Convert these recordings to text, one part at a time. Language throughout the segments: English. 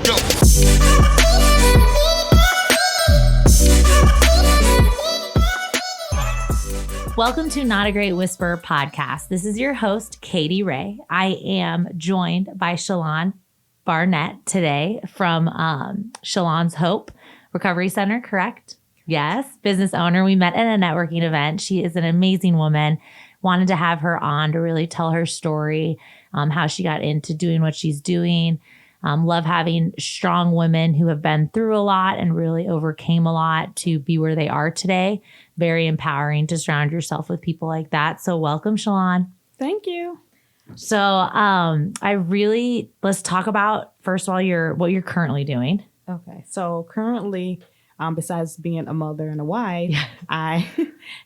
Go. Welcome to Not a Great Whisperer podcast. This is your host, Katy Ray. I am joined by Shalon Barnett today from Shalon's Hope Recovery Center, correct? Yes, business owner. We met at a networking event. She is an amazing woman. Wanted to have her on to really tell her story, how she got into doing what she's doing. Love having strong women who have been through a lot and really overcame a lot to be where they are today. Very empowering to surround yourself with people like that. So welcome, Shalon. Thank you. So let's talk about, first of all, what you're currently doing. Okay. So currently, besides being a mother and a wife, I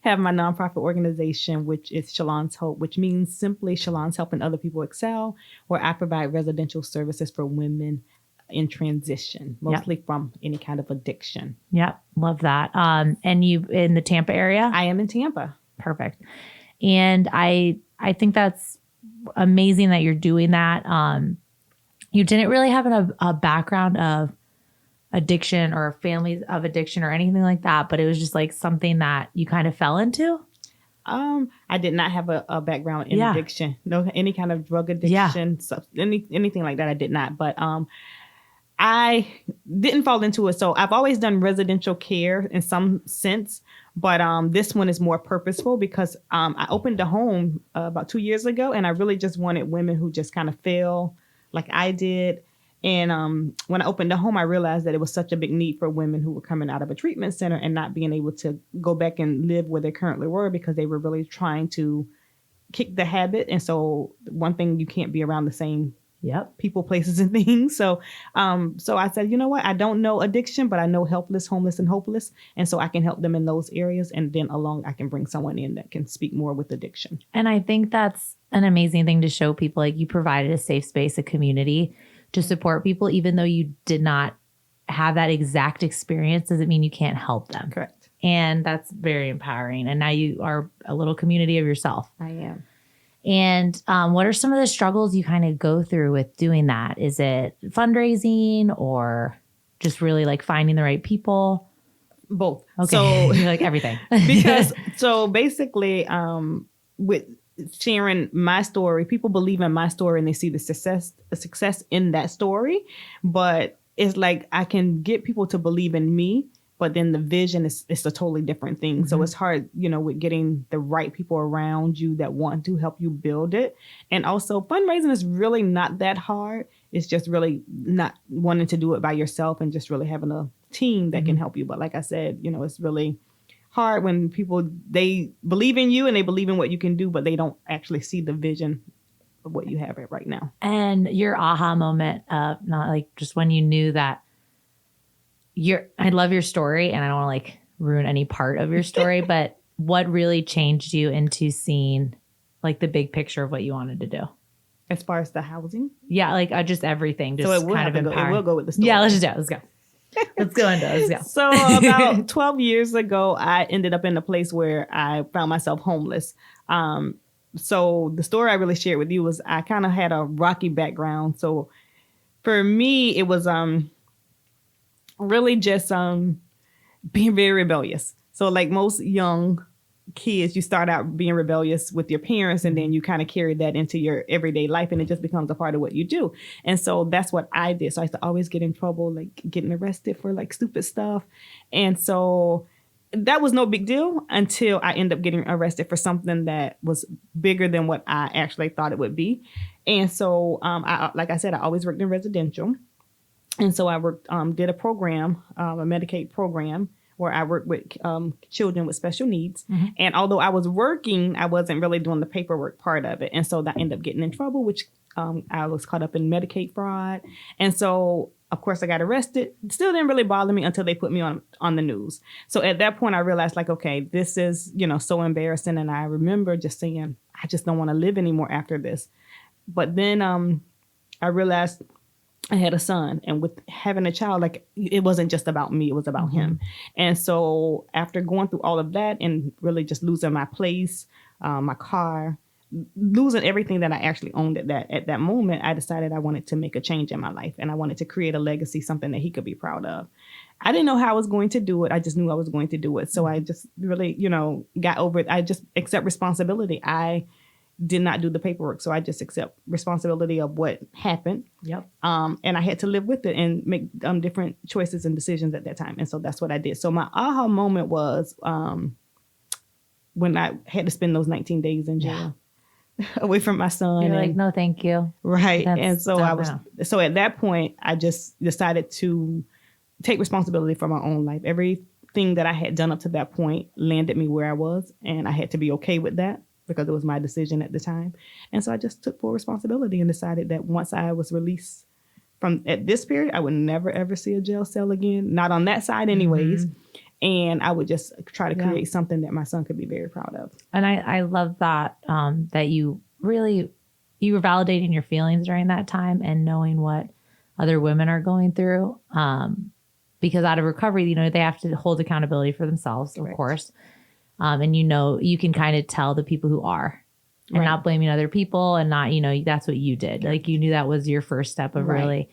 have my nonprofit organization, which is Shalon's Hope, which means simply Shalon's helping other people excel, where I provide residential services for women in transition, mostly from any kind of addiction. Yep. Love that. And you in the Tampa area? I am in Tampa. Perfect. And I think that's amazing that you're doing that. You didn't really have a background of addiction or families of addiction or anything like that, but it was just like something that you kind of fell into. I did not have a background in addiction, no, any kind of drug addiction, anything like that. I did not, but I didn't fall into it. So I've always done residential care in some sense, but this one is more purposeful because I opened a home about 2 years ago, and I really just wanted women who just kind of feel like I did. And when I opened the home, I realized that it was such a big need for women who were coming out of a treatment center and not being able to go back and live where they currently were because they were really trying to kick the habit. And so one thing, you can't be around the same people, places, and things. So I said, you know what? I don't know addiction, but I know helpless, homeless, and hopeless. And so I can help them in those areas. And then I can bring someone in that can speak more with addiction. And I think that's an amazing thing to show people. Like, you provided a safe space, a community to support people, even though you did not have that exact experience, doesn't mean you can't help them. Correct. And that's very empowering. And now you are a little community of yourself. I am. And what are some of the struggles you kind of go through with doing that? Is it fundraising or just really like finding the right people? Both. Okay. So you're like everything. Because so basically, with sharing my story, people believe in my story and they see the success in that story. But it's like I can get people to believe in me, but then the vision is a totally different thing. Mm-hmm. So it's hard, with getting the right people around you that want to help you build it. And also fundraising is really not that hard. It's just really not wanting to do it by yourself and just really having a team that can help you. But like I said, it's really hard when people, they believe in you and they believe in what you can do, but they don't actually see the vision of what you have right now. And your aha moment, not like just when you knew that I love your story and I don't want to like ruin any part of your story, but what really changed you into seeing like the big picture of what you wanted to do? As far as the housing? Yeah, like just everything. Just so it will kind of empowering. It will go with the story. Yeah, let's just do it. Let's go. Let's go into it. Let's go. So about 12 years ago, I ended up in a place where I found myself homeless. So the story I really shared with you was I kind of had a rocky background. So for me, it was really just being very rebellious. So like most young kids, you start out being rebellious with your parents, and then you kind of carry that into your everyday life, and it just becomes a part of what you do. And so that's what I did. So I used to always get in trouble, like getting arrested for like stupid stuff. And so that was no big deal until I ended up getting arrested for something that was bigger than what I actually thought it would be. And so, like I said, I always worked in residential. And so I worked, did a program, a Medicaid program, where I worked with children with special needs. Mm-hmm. And although I was working, I wasn't really doing the paperwork part of it. And so that ended up getting in trouble, which I was caught up in Medicaid fraud. And so, of course, I got arrested. It still didn't really bother me until they put me on the news. So at that point, I realized, like, okay, this is, so embarrassing. And I remember just saying, I just don't want to live anymore after this. But then I realized I had a son, and with having a child, like, it wasn't just about me, it was about mm-hmm. him. And so after going through all of that and really just losing my place, my car, losing everything that I actually owned at that moment, I decided I wanted to make a change in my life, and I wanted to create a legacy, something that he could be proud of. I didn't know how I was going to do it. I just knew I was going to do it. So I just really, got over it. I just accept responsibility. I did not do the paperwork. So I just accept responsibility of what happened. Yep. And I had to live with it and make different choices and decisions at that time. And so that's what I did. So my aha moment was when I had to spend those 19 days in jail away from my son. You're like, no, thank you. Right. And so so at that point, I just decided to take responsibility for my own life. Everything that I had done up to that point landed me where I was, and I had to be okay with that because it was my decision at the time. And so I just took full responsibility and decided that once I was released from at this period, I would never, ever see a jail cell again, not on that side anyways. And I would just try to create something that my son could be very proud of. And I love that, that you were validating your feelings during that time and knowing what other women are going through. Because out of recovery, they have to hold accountability for themselves, of course. And you can kind of tell the people who are and not blaming other people and not, that's what you did. Like you knew that was your first step of really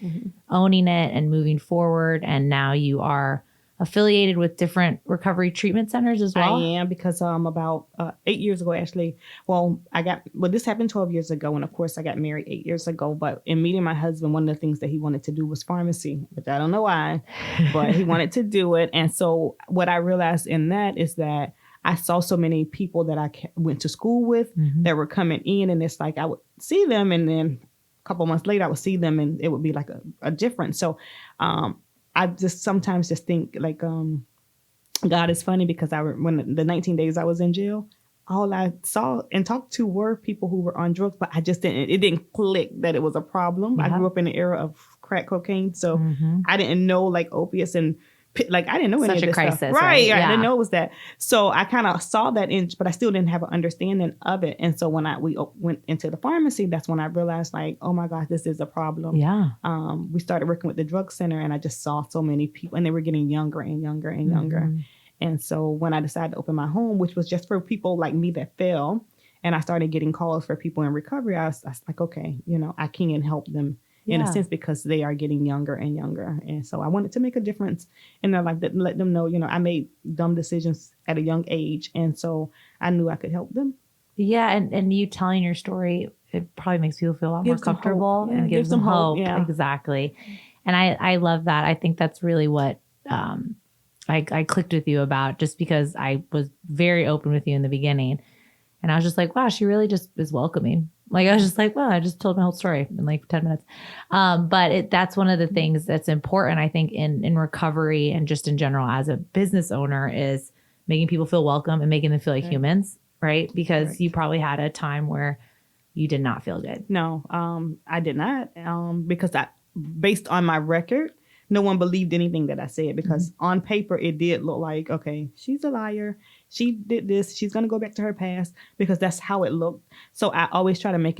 owning it and moving forward. And now you are affiliated with different recovery treatment centers as well. I am, because about 8 years ago, actually, this happened 12 years ago. And of course I got married 8 years ago, but in meeting my husband, one of the things that he wanted to do was pharmacy, which I don't know why, but he wanted to do it. And so what I realized in that is that I saw so many people that I went to school with that were coming in, and it's like I would see them, and then a couple months later I would see them, and it would be like a difference. So I just sometimes just think like God is funny, because when the 19 days I was in jail, all I saw and talked to were people who were on drugs, but it didn't click that it was a problem. I grew up in the era of crack cocaine, so I didn't know like opiates and like I didn't know any of this crisis, stuff. Right. Yeah. I didn't know it was that. So I kind of saw that but I still didn't have an understanding of it. And so when we went into the pharmacy, that's when I realized like, oh my gosh, this is a problem. Yeah. We started working with the drug center, and I just saw so many people, and they were getting younger and younger and younger. And so when I decided to open my home, which was just for people like me that fell, and I started getting calls for people in recovery, I was like, okay, I can help them in a sense, because they are getting younger and younger. And so I wanted to make a difference in their life, that let them know, I made dumb decisions at a young age. And so I knew I could help them. Yeah. And you telling your story, it probably makes people feel a lot more comfortable and gives them hope. Yeah. Exactly. And I love that. I think that's really what I clicked with you about, just because I was very open with you in the beginning. And I was just like, wow, she really just is welcoming. Like, I was just like, well, I just told my whole story in like 10 minutes. But that's one of the things that's important, I think, in recovery and just in general as a business owner, is making people feel welcome and making them feel like humans, right? Because you probably had a time where you did not feel good. No, I did not. Because based on my record, no one believed anything that I said, because on paper it did look like, okay, she's a liar. She did this. She's going to go back to her past, because that's how it looked. So I always try to make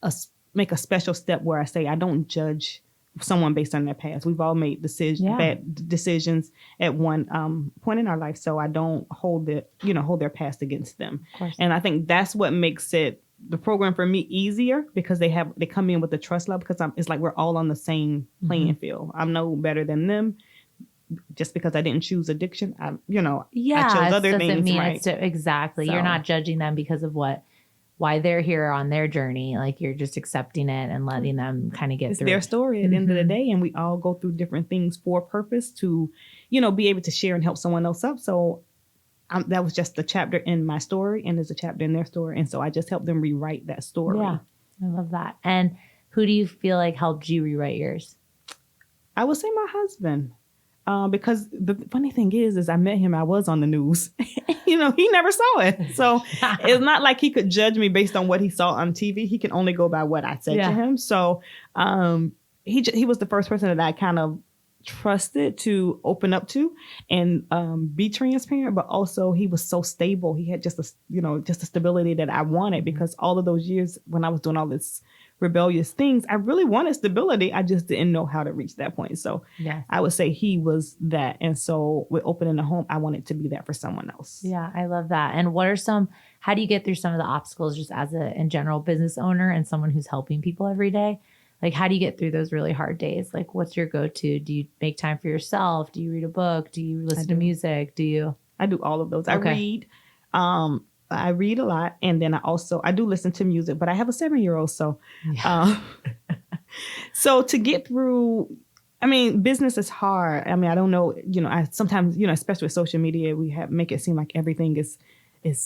a special step where I say I don't judge someone based on their past. We've all made bad decisions at one point in our life. So I don't hold their past against them. And I think that's what makes the program for me easier, because they come in with the trust level, because it's like we're all on the same playing field. I'm no better than them. Just because I didn't choose addiction, I chose other things. Right? Exactly. So, you're not judging them because of why they're here on their journey. Like, you're just accepting it and letting them kind of get through their story at the end of the day. And we all go through different things for a purpose to, be able to share and help someone else up. So that was just a chapter in my story, and there's a chapter in their story. And so I just helped them rewrite that story. Yeah, I love that. And who do you feel like helped you rewrite yours? I would say my husband. Because the funny thing is I met him, I was on the news. He never saw it. So it's not like he could judge me based on what he saw on TV. He can only go by what I said to him. So he was the first person that I kind of trusted to open up to and be transparent. But also he was so stable. He had just a stability that I wanted, because all of those years when I was doing all this rebellious things, I really wanted stability. I just didn't know how to reach that point. So I would say he was that. And so with opening the home, I wanted to be that for someone else. Yeah, I love that. And what are some, how do you get through some of the obstacles just as a in general business owner and someone who's helping people every day? Like, how do you get through those really hard days? Like, what's your go-to? Do you make time for yourself? Do you read a book? Do you listen to music? I do all of those. Okay. I read a lot, and then I do listen to music, but I have a 7-year-old. So, so to get through, I mean, business is hard. I mean, I don't know, I sometimes, especially with social media, make it seem like everything is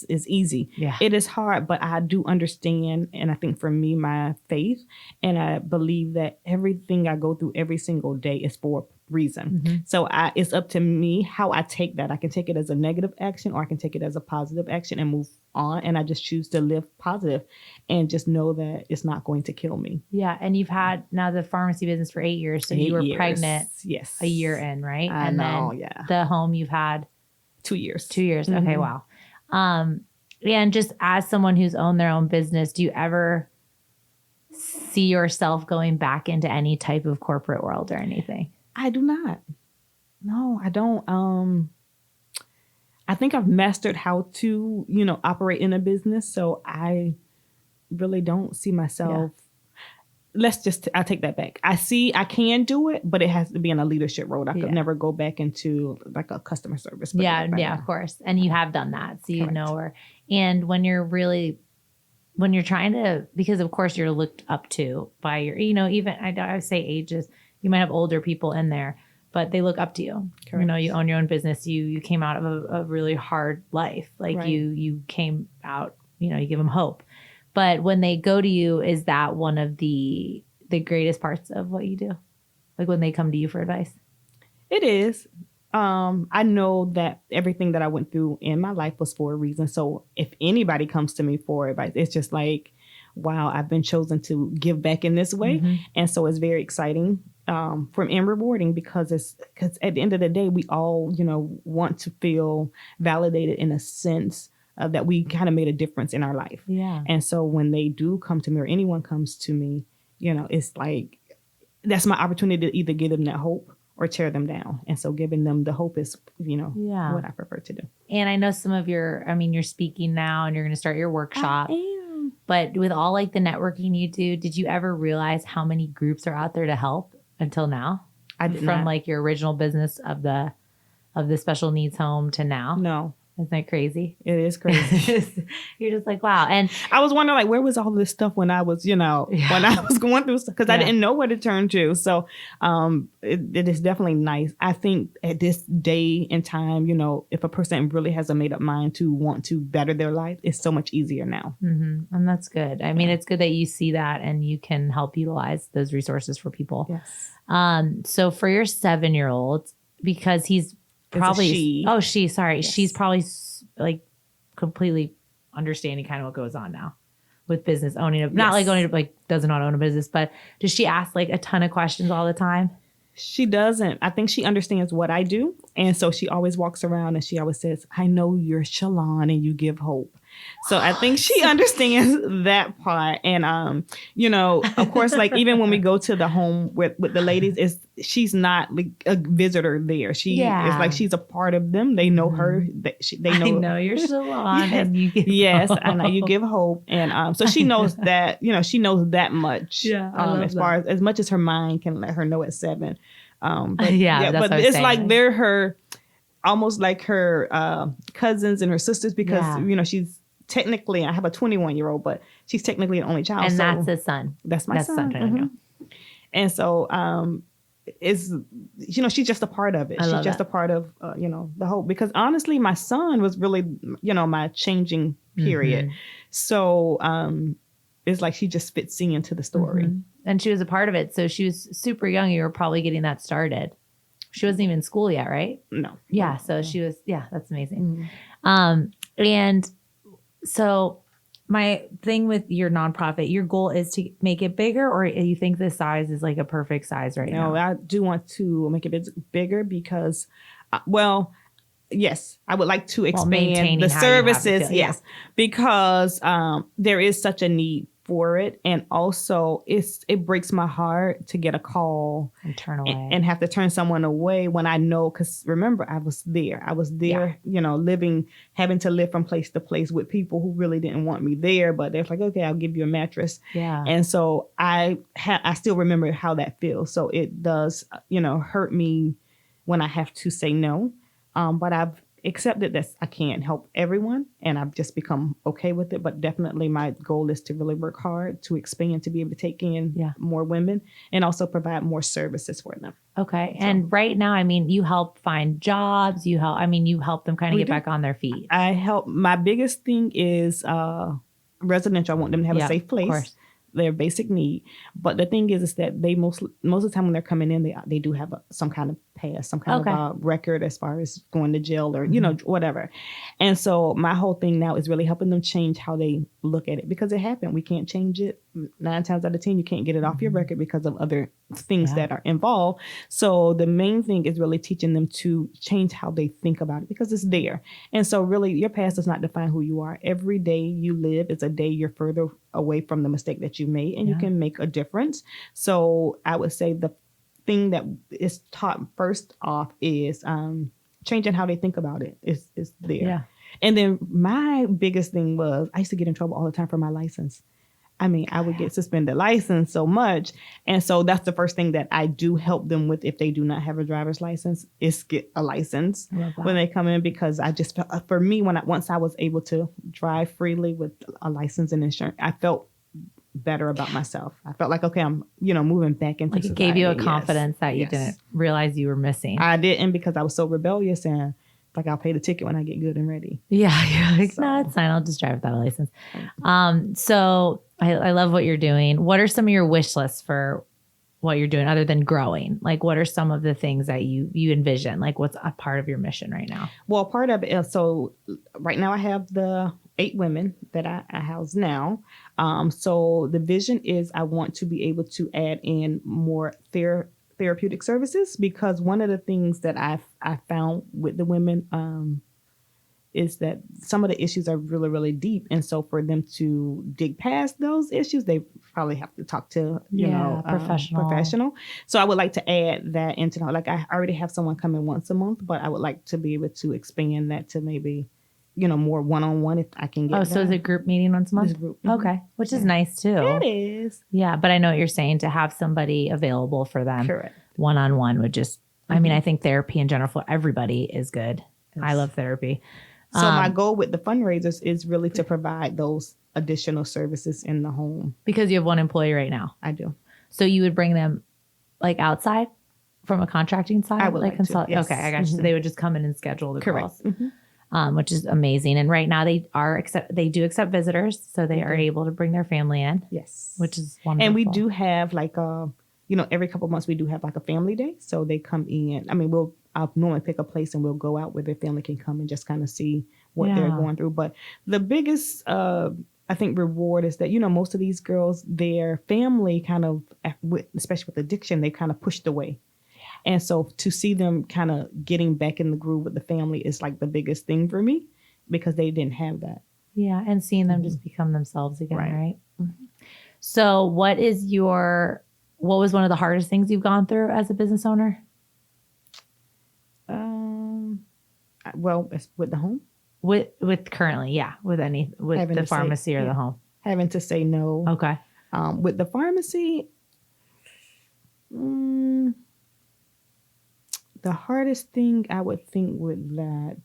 easy. Yeah. It is hard, but I do understand. And I think for me, my faith, and I believe that everything I go through every single day is for a reason. Mm-hmm. So it's up to me how I take that. I can take it as a negative action, or I can take it as a positive action and move on. And I just choose to live positive and just know that it's not going to kill me. Yeah. And you've had now the pharmacy business for 8 years. So you were pregnant a year in, right? And then the home you've had 2 years. 2 years. Mm-hmm. Okay. Wow. And just as someone who's owned their own business, do you ever see yourself going back into any type of corporate world or anything? I do not. No, I don't. I think I've mastered how to, operate in a business. So I really don't see myself. Yeah. I take that back. I can do it, but it has to be in a leadership role. I could never go back into like a customer service. Of course. And you have done that. So you know where, and when you're trying to, because of course you're looked up to by your, even I say ages, you might have older people in there, but they look up to you. Correct. You own your own business. You came out of a really hard life. Like you came out, you give them hope. But when they go to you, is that one of the greatest parts of what you do? Like when they come to you for advice? It is. I know that everything that I went through in my life was for a reason. So if anybody comes to me for advice, it's just like, wow, I've been chosen to give back in this way. Mm-hmm. And so it's very exciting and rewarding because at the end of the day, we all, want to feel validated in a sense that we kind of made a difference in our life. Yeah. And so when they do come to me or anyone comes to me, it's like, that's my opportunity to either give them that hope or tear them down. And so giving them the hope is, what I prefer to do. And I know some of you're speaking now and you're going to start your workshop. I am. But with all like the networking you do, did you ever realize how many groups are out there to help until now? I did not. From like your original business of the special needs home to now? No. Isn't that crazy? It is crazy. You're just like, wow. And I was wondering, like, where was all this stuff when I was, when I was going through stuff? Because I didn't know where to turn to. So it is definitely nice. I think at this day and time, if a person really has a made up mind to want to better their life, it's so much easier now. Mm-hmm. And that's good. I mean, it's good that you see that and you can help utilize those resources for people. Yes. So for your 7-year-old, because he's probably she's probably like completely understanding kind of what goes on now with business owning does not own a business, but does she ask like a ton of questions all the time? She doesn't. I think she understands what I do. And so she always walks around and she always says, I know you're Shalon and you give hope. So I think she understands that part. And, of course, like even when we go to the home with the ladies, she's not like a visitor there. She is like, she's a part of them. They know her. They know. I know you're Shalon and you give hope. I know you give hope. And so she knows that, she knows that much. As much as her mind can let her know at 7. But it's like they're her, almost like her cousins and her sisters because, she's technically, I have a 21-year-old, but she's technically the only child. And that's a son. That's my son. Mm-hmm. And so she's just a part of it. She's just a part of, the hope. Because honestly, my son was really, my changing period. Mm-hmm. So it's like she just fits into the story. Mm-hmm. And she was a part of it. So she was super young. You were probably getting that started. She wasn't even in school yet, right? No. Yeah. So she was, that's amazing. Mm-hmm. And so my thing with your nonprofit, your goal is to make it bigger, or you think the size is like a perfect size right now? No, I do want to make it bigger because, yes, I would like to expand the services. Yes, because there is such a need for it. And also it breaks my heart to get a call and turn away and have to turn someone away when I know, because remember, I was there, having to live from place to place with people who really didn't want me there, but they're like, okay, I'll give you a mattress. Yeah. And so I still remember how that feels. So it does, hurt me when I have to say no. But I've accepted that I can't help everyone, and I've just become okay with it. But definitely my goal is to really work hard to expand, to be able to take in more women and also provide more services for them. Okay. So, and right now, I mean, you help find jobs, you help them kind of get back on their feet. I help. My biggest thing is residential. I want them to have a safe place. Of course. Their basic need. But the thing is that they most of the time when they're coming in, they do have some kind of past, some kind of record as far as going to jail or, whatever. And so my whole thing now is really helping them change how they look at it, because it happened. We can't change it. 9 times out of 10, you can't get it off your record because of other things that are involved. So the main thing is really teaching them to change how they think about it, because it's there. And so really your past does not define who you are. Every day you live is a day you're further away from the mistake that you made, and you can make a difference. So I would say the thing that is taught first off is changing how they think about it. Is there. Yeah. And then my biggest thing was I used to get in trouble all the time for my license. I mean, I would get suspended license so much. And so that's the first thing that I do help them with if they do not have a driver's license, is get a license when they come in, because I just felt, for me, once I was able to drive freely with a license and insurance, I felt better about myself. I felt like, okay, I'm, moving back into society. It gave you a confidence that you didn't realize you were missing. I didn't, because I was so rebellious, and like, I'll pay the ticket when I get good and ready. Yeah. You're like, no, it's fine. I'll just drive without a license. So I love what you're doing. What are some of your wish lists for what you're doing other than growing? Like, what are some of the things that you envision? Like, what's a part of your mission right now? Well, part of it, so right now I have the 8 women that I house now. So the vision is I want to be able to add in more therapeutic services, because one of the things that I found with the women is that some of the issues are really, really deep. And so for them to dig past those issues, they probably have to talk to, professional. So I would like to add that into, like, I already have someone come in once a month, but I would like to be able to expand that to maybe, more one-on-one if I can get that. So is it group meeting once a month? It's group. Okay. Which is nice too. It is. Yeah. But I know what you're saying, to have somebody available for them. Correct. One-on-one would just, I mean, I think therapy in general for everybody is good. Yes. I love therapy. So my goal with the fundraisers is really to provide those additional services in the home. Because you have one employee right now. I do. So you would bring them like outside from a contracting side? I would like to, yes. Okay, I got you. So they would just come in and schedule the calls. Mm-hmm. Which is amazing. And right now they do accept visitors. So they are able to bring their family in. Yes. Which is wonderful. And we do have like every couple of months we do have like a family day. So they come in. I mean, I'll normally pick a place and we'll go out where their family can come and just kind of see what they're going through. But the biggest, I think, reward is that, most of these girls, their family kind of, especially with addiction, they kind of pushed away. Yeah. And so to see them kind of getting back in the groove with the family is like the biggest thing for me, because they didn't have that. Yeah. And seeing them just become themselves again, right? Mm-hmm. So what was one of the hardest things you've gone through as a business owner? Well, it's with the home. With currently, with the pharmacy or the home. Having to say no. Okay. With the pharmacy, the hardest thing I would think with that,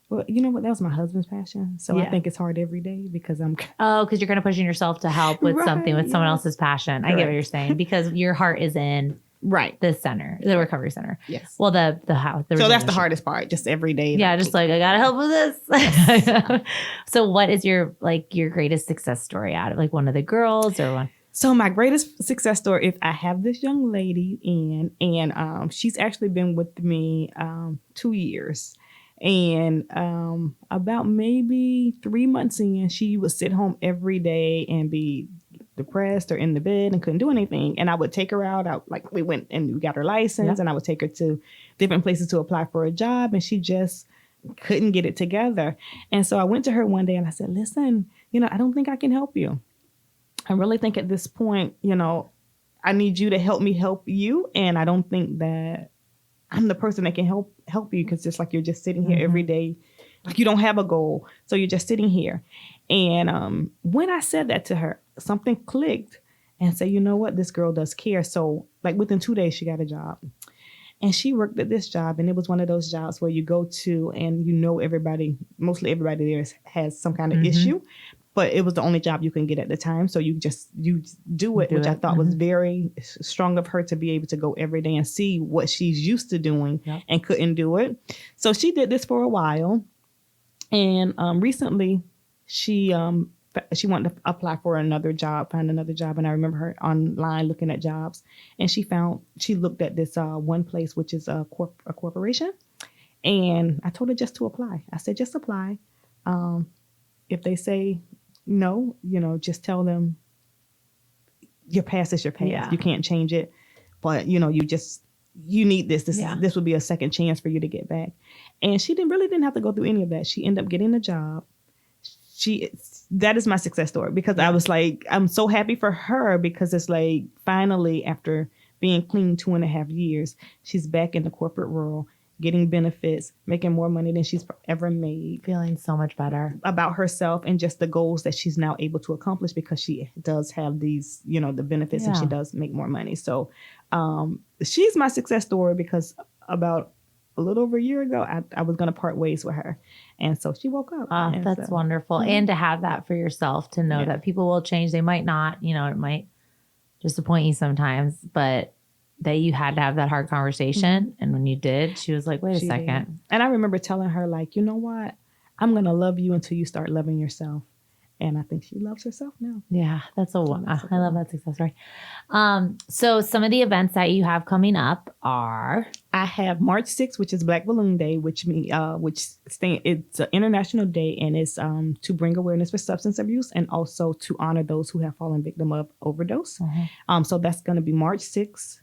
well, you know what? That was my husband's passion. So I think it's hard every day because because you're kind of pushing yourself to help with something with someone else's passion. Correct. I get what you're saying, because your heart is in the center, the recovery center. Yes. Well, the house. So that's the hardest part, just every day. Yeah. Just like, I got to help with this. Yes. So what is your greatest success story out of like one of the girls or one? So my greatest success story is I have this young lady and she's actually been with me 2 years. And about maybe 3 months in, she would sit home every day and be depressed or in the bed and couldn't do anything. And I would take her out. We went and we got her license, and I would take her to different places to apply for a job, and she just couldn't get it together. And so I went to her one day and I said, listen, I don't think I can help you. I really think at this point, I need you to help me help you. And I don't think that I'm the person that can help you, because it's like you're just sitting here every day. Like you don't have a goal. So you're just sitting here. And when I said that to her, something clicked and said, you know what? This girl does care. So like within 2 days, she got a job. And she worked at this job. And it was one of those jobs where you go to and everybody, mostly everybody there has some kind of issue. But it was the only job you can get at the time. So you do it, which I thought was very strong of her to be able to go every day and see what she's used to doing and couldn't do it. So she did this for a while. And recently she wanted to apply for find another job. And I remember her online looking at jobs. And she looked at this one place, which is a corporation. And I told her just to apply. I said, just apply. If they say no, just tell them your past is your past. Yeah. You can't change it. But, you need this. This would be a second chance for you to get back. And she didn't have to go through any of that. She ended up getting a job. That is my success story, because I was like, I'm so happy for her, because it's like finally, after being clean 2.5 years, she's back in the corporate world, getting benefits, making more money than she's ever made. Feeling so much better about herself and just the goals that she's now able to accomplish, because she does have these, the benefits and she does make more money. So she's my success story, because about a little over a year ago, I was going to part ways with her. And so she woke up. That's wonderful. And to have that for yourself, to know that people will change. They might not, it might disappoint you sometimes, but that you had to have that hard conversation. And when you did, she was like, wait a second. Did. And I remember telling her, like, you know what? I'm going to love you until you start loving yourself. And I think she loves herself now. Yeah, that's I love that success story. So some of the events that you have coming up are? I have March 6th, which is Black Balloon Day, it's an international day, and it's to bring awareness for substance abuse and also to honor those who have fallen victim of overdose. So that's going to be March 6th.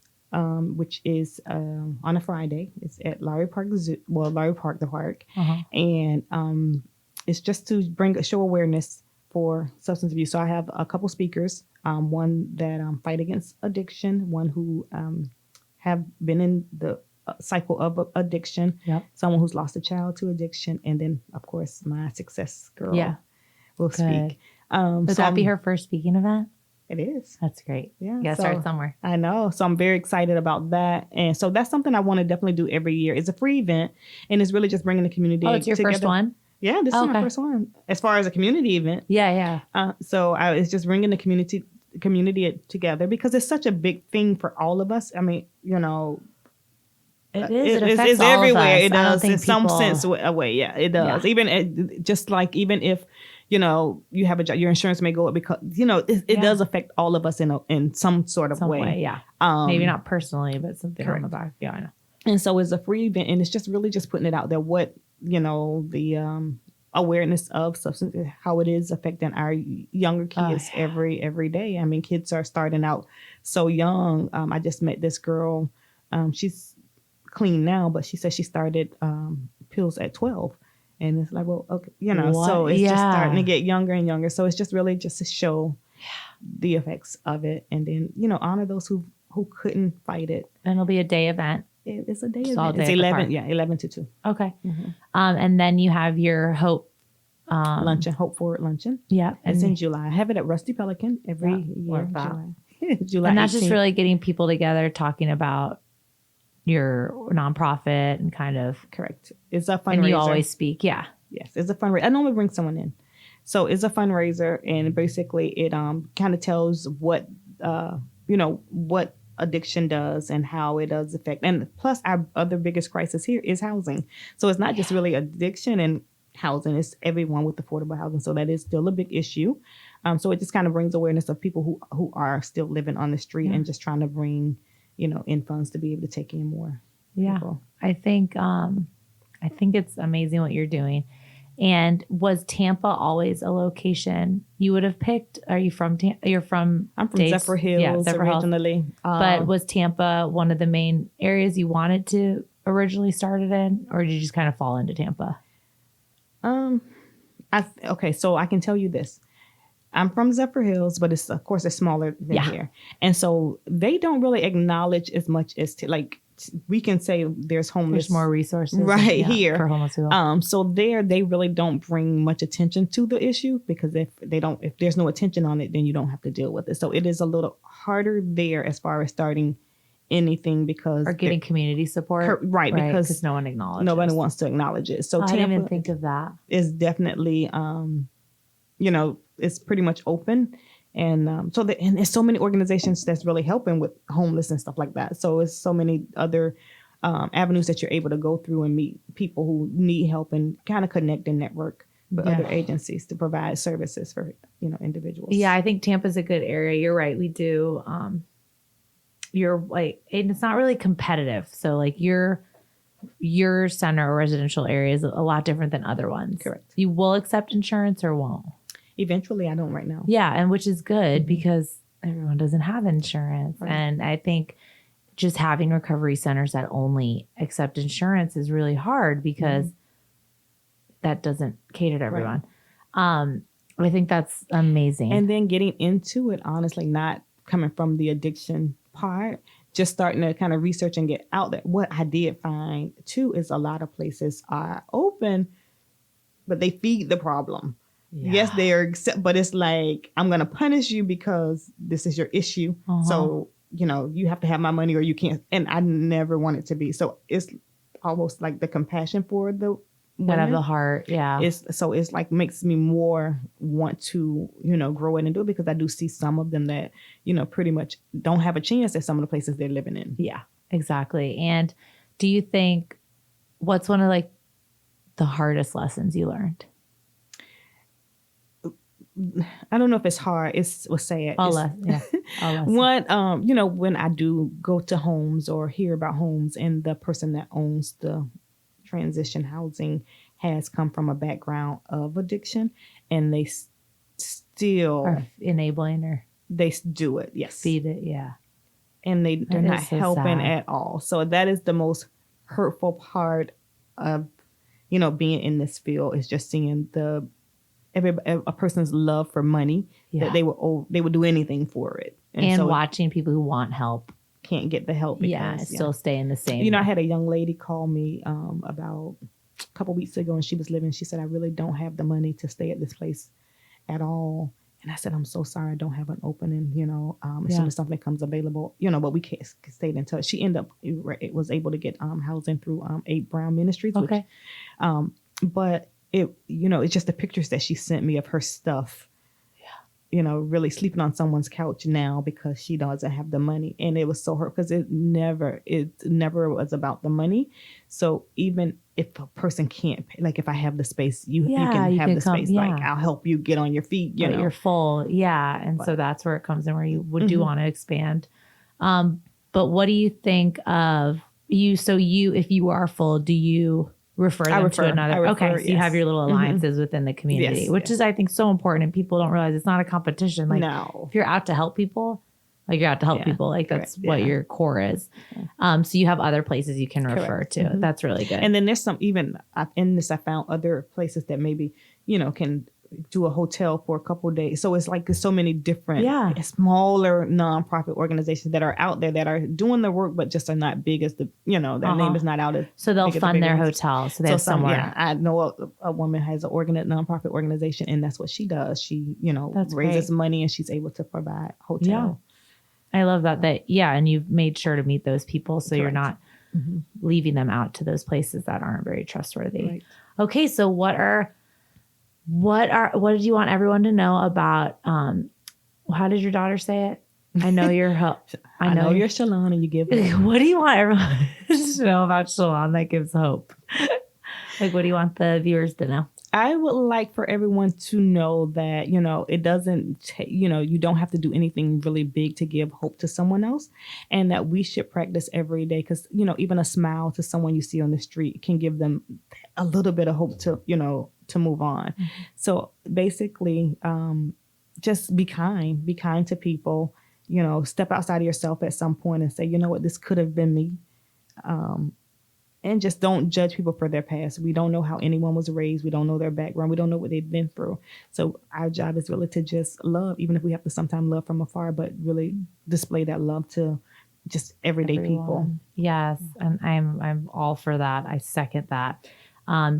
Which is on a Friday. It's at Lowry Park the park. And it's just to show awareness for substance abuse. So I have a couple speakers, one that fight against addiction, one who have been in the cycle of addiction, someone who's lost a child to addiction, and then, of course, my success girl will speak. Would that be her first speaking event? It is. That's great. Yeah. You gotta start somewhere. I know. So I'm very excited about that. And so that's something I want to definitely do every year. It's a free event, and it's really just bringing the community together. Oh, it's your first one? Yeah, this is my first one. As far as a community event. Yeah. So it's just bringing the community together, because it's such a big thing for all of us. I mean, it is. It affects it's all everywhere. Of us. It does in some sense away. Yeah, it does. Yeah. Even if you have a job, your insurance may go up, because it does affect all of us in some sort of way. Yeah. Maybe not personally, but something on the back. Yeah, I know. And so it's a free event, and it's just really just putting it out there. What the awareness of substance, how it is affecting our younger kids every day. I mean, kids are starting out so young. I just met this girl. She's clean now, but she said she started pills at 12. And it's like, well, okay, so it's just starting to get younger and younger. So it's just really just to show the effects of it, and then, honor those who couldn't fight it. And it'll be a day event. It's a day event. It's 11 to 2. Okay. And then you have your Hope luncheon, Hope Forward luncheon. Yeah. It's in July. I have it at Rusty Pelican every year. July and that's 18th. just really getting people together, talking about your nonprofit and kind of. Correct. It's a fundraiser. And you always speak. Yeah. Yes. It's a fundraiser. I normally bring someone in. So it's a fundraiser, and basically it kind of tells what addiction does and how it does affect. And plus, our other biggest crisis here is housing. So it's not just really addiction and housing, it's everyone with affordable housing. So that is still a big issue. So it just kind of brings awareness of people who are still living on the street and just trying to bring, in funds to be able to take in more people. I think it's amazing what you're doing. And was Tampa always a location you would have picked? Are you from Tampa? I'm from Zephyr Hills originally. But was Tampa one of the main areas you wanted to originally start it in? Or did you just kind of fall into Tampa? Okay, so I can tell you this. I'm from Zephyr Hills, but it's of course it's smaller than here, and so they don't really acknowledge as much as we can say there's homeless. There's more resources here for homeless people. So there they really don't bring much attention to the issue, because if there's no attention on it, then you don't have to deal with it. So it is a little harder there as far as starting anything, because or getting community support, right? Because no one acknowledges. Nobody wants to acknowledge it. So I didn't even think of that. Is definitely it's pretty much open. And and there's so many organizations that's really helping with homeless and stuff like that. So it's so many other avenues that you're able to go through and meet people who need help and kind of connect and network with other agencies to provide services for individuals. Yeah, I think Tampa's a good area. You're right. We do. You're like, and it's not really competitive. So like your center or residential area is a lot different than other ones. Correct. You will accept insurance or won't? Eventually, I don't right now. Yeah, and which is good because everyone doesn't have insurance. Right. And I think just having recovery centers that only accept insurance is really hard because that doesn't cater to everyone. Right. I think that's amazing. And then getting into it, honestly, not coming from the addiction part, just starting to kind of research and get out there. What I did find too is a lot of places are open, but they feed the problem. Yeah. Yes, they are, but it's like, I'm going to punish you because this is your issue. So, you have to have my money or you can't. And I never want it to be. So it's almost like the compassion for the women. Of the heart. Yeah. It's like makes me more want to, grow it and do it, because I do see some of them that, pretty much don't have a chance at some of the places they're living in. Yeah, exactly. And do you think, what's one of like the hardest lessons you learned? I don't know if it's hard. We'll say it. I'll One, when I do go to homes or hear about homes, and the person that owns the transition housing has come from a background of addiction, and they still are enabling or they do it. Yes, feed it. Yeah, and they're not helping at all. So that is the most hurtful part of being in this field, is just seeing a person's love for money, that they would do anything for it, and so watching people who want help can't get the help because still stay in the same. I had a young lady call me about a couple weeks ago, and she said, I really don't have the money to stay at this place at all. And I said, I'm so sorry, I don't have an opening, as soon as something comes available, but we can't stay in touch. She ended up, was able to get housing through 8 Brown Ministries. Okay. But it's just the pictures that she sent me of her stuff, really sleeping on someone's couch now because she doesn't have the money. And it was so hurt, because it never was about the money. So even if a person can't pay, like if I have the space, you can have the space, like I'll help you get on your feet, but you're full. Yeah. And so that's where it comes in, where you would do want to expand. But what do you think of you? So if you are full, do you refer them to another? So you have your little alliances within the community, which is, I think, so important. And people don't realize it's not a competition. Like, if you're out to help people, you're out to help people. Like, that's what your core is. So you have other places you can refer to. That's really good. And then there's some, even in this, I found other places that maybe, can do a hotel for a couple of days. So it's like there's so many different smaller nonprofit organizations that are out there that are doing the work, but just are not big as their name is not out as. So they'll fund their hotel. So they have somewhere. Yeah, I know a woman has an nonprofit organization, and that's what she does. She raises money, and she's able to provide hotel. Yeah. I love that. And you've made sure to meet those people, so you're not leaving them out to those places that aren't very trustworthy. Right. Okay, so what did you want everyone to know about? How did your daughter say it? I know you're I know you're Shalon, and you give hope. What do you want everyone to know about Shalon that gives hope? Like, what do you want the viewers to know? I would like for everyone to know that, it doesn't take, you don't have to do anything really big to give hope to someone else, and that we should practice every day, because, even a smile to someone you see on the street can give them a little bit of hope to, to move on. Mm-hmm. So basically, just be kind to people, step outside of yourself at some point and say, you know what, this could have been me. and just don't judge people for their past. We don't know how anyone was raised. We don't know their background. We don't know what they've been through. So our job is really to just love, even if we have to sometimes love from afar, but really display that love to just everyday people. Yes. And I'm all for that. I second that.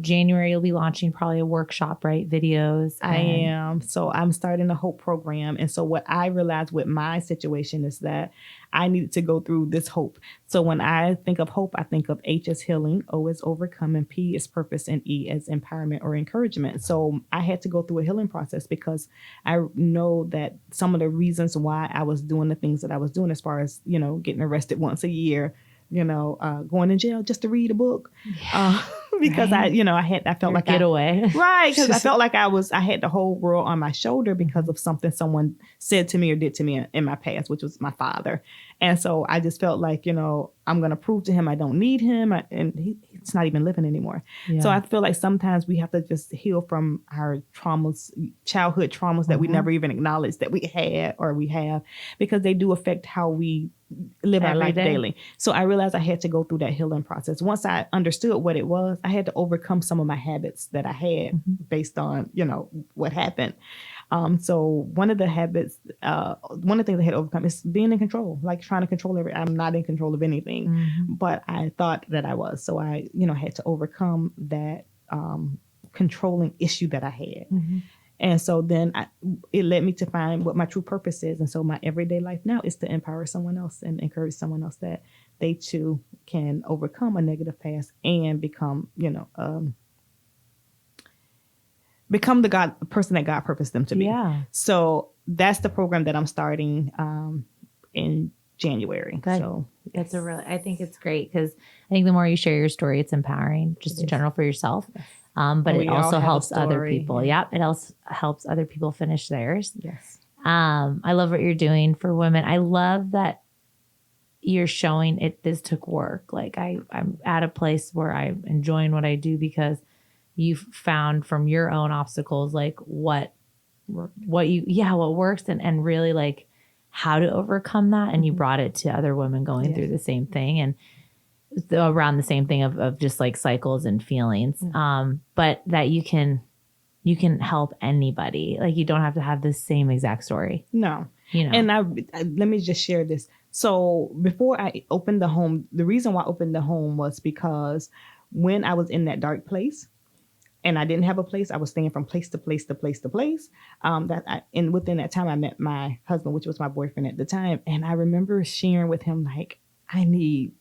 January, you'll be launching probably a workshop, right? Videos. I am. So I'm starting a Hope program. And so what I realized with my situation is that I needed to go through this hope. So when I think of hope, I think of H as healing, O as overcoming, P as purpose, and E as empowerment or encouragement. So I had to go through a healing process because I know that some of the reasons why I was doing the things that I was doing, as far as, getting arrested once a year, going to jail just to read a book. Yeah. Because right. I felt like getaway. Right. Because I felt like I had the whole world on my shoulder because of something someone said to me or did to me in my past, which was my father. And so I just felt like, I'm going to prove to him I don't need him. And he's not even living anymore. Yeah. So I feel like sometimes we have to just heal from our traumas, childhood traumas that we never even acknowledged that we had or we have, because they do affect how we live our life daily. So I realized I had to go through that healing process. Once I understood what it was, I had to overcome some of my habits that I had based on, what happened. So one of the habits, one of the things I had to overcome is being in control, like trying to control everything. I'm not in control of anything, but I thought that I was. So I, had to overcome that controlling issue that I had. And so then it led me to find what my true purpose is. And so my everyday life now is to empower someone else and encourage someone else that they too can overcome a negative past and become, become the person that God purposed them to be. Yeah. So that's the program that I'm starting in January. So that's I think it's great because I think the more you share your story, it's empowering just in general for yourself. But it also helps other people. Yeah. It also helps other people finish theirs. Yes. I love what you're doing for women. I love that you're showing this took work. Like I'm at a place where I'm enjoying what I do because you've found from your own obstacles, like what works and really like how to overcome that. And you brought it to other women going through the same thing and around the same thing of just like cycles and feelings. But that you can help anybody. Like you don't have to have the same exact story. No. And let me just share this. So before I opened the home, the reason why I opened the home was because when I was in that dark place and I didn't have a place, I was staying from place to place to place to place. And within that time I met my husband, which was my boyfriend at the time. And I remember sharing with him, like, I need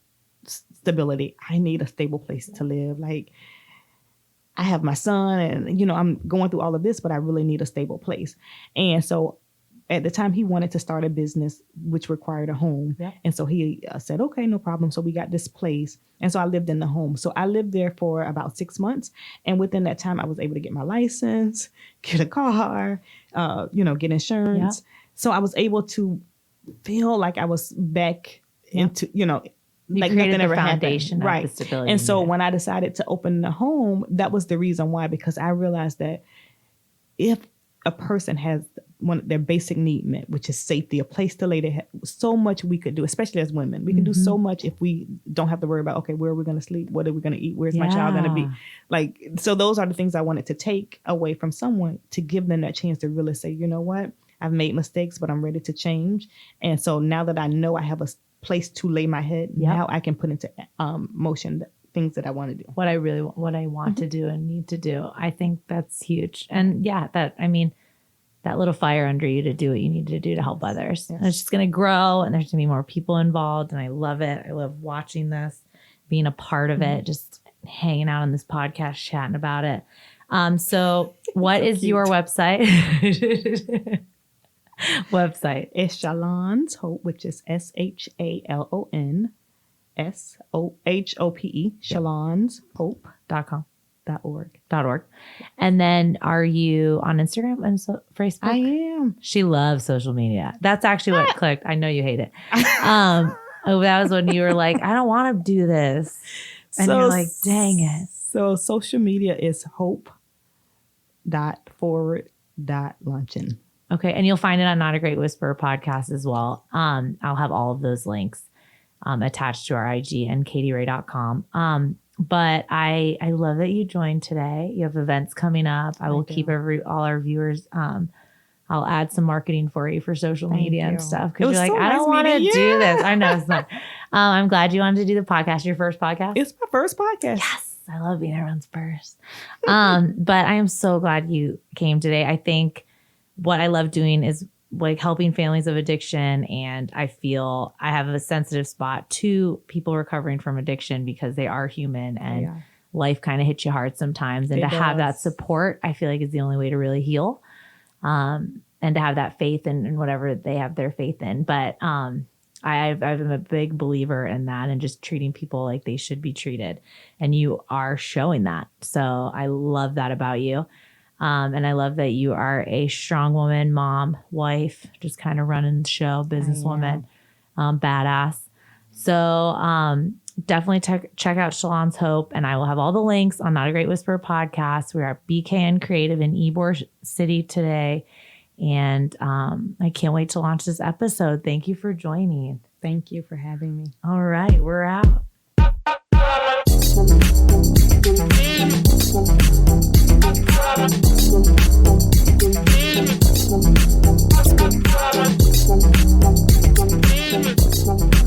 stability. I need a stable place to live. Like, I have my son and, I'm going through all of this, but I really need a stable place. And so at the time he wanted to start a business, which required a home. Yeah. And so he said, okay, no problem. So we got this place. And so I lived in the home. So I lived there for about 6 months. And within that time, I was able to get my license, get a car, get insurance. Yeah. So I was able to feel like I was back into, like nothing ever happened. Right. And so when I decided to open the home, that was the reason why, because I realized that if a person has one of their basic need met, which is safety, a place to lay their head, so much we could do, especially as women. We can do so much if we don't have to worry about, okay, where are we going to sleep? What are we going to eat? Where's my child going to be? Like, so those are the things I wanted to take away from someone to give them that chance to really say, you know what? I've made mistakes, but I'm ready to change. And so now that I know I have a place to lay my head, now I can put into motion the things that I want to do. What I want to do and need to do. I think that's huge. And that little fire under you to do what you need to do to help others. Yes. And it's just going to grow and there's going to be more people involved. And I love it. I love watching this, being a part of it, just hanging out on this podcast, chatting about it. So what is your website? It's Shalon's Hope, which is SHALON SOHOPE, Shalon's Hope.com. .org. And then are you on Instagram and Facebook? I am. She loves social media. That's actually what clicked. I know you hate it. That was when you were like, I don't want to do this. And you're like, dang it. So social media is hope.forward.luncheon. Okay. And you'll find it on Not a Great Whisperer podcast as well. I'll have all of those links attached to our IG and katyray.com. But I love that you joined today. You have events coming up. I will keep all our viewers. I'll add some marketing for you for social media and stuff. Because you're like, I don't want to do this. I know it's not. I'm glad you wanted to do the podcast. Your first podcast? It's my first podcast. Yes. I love being everyone's first. But I am so glad you came today. I think what I love doing is like helping families of addiction. And I feel I have a sensitive spot to people recovering from addiction because they are human and life kind of hits you hard sometimes. And have that support, I feel like is the only way to really heal. And to have that faith in whatever they have their faith in. But I'm a big believer in that and just treating people like they should be treated. And you are showing that. So I love that about you. And I love that you are a strong woman, mom, wife, just kind of running the show, businesswoman, badass. So definitely check out Shalon's Hope. And I will have all the links on Not a Great Whisperer podcast. We're at BKN Creative in Ybor City today. And I can't wait to launch this episode. Thank you for joining. Thank you for having me. All right, we're out. Thank you.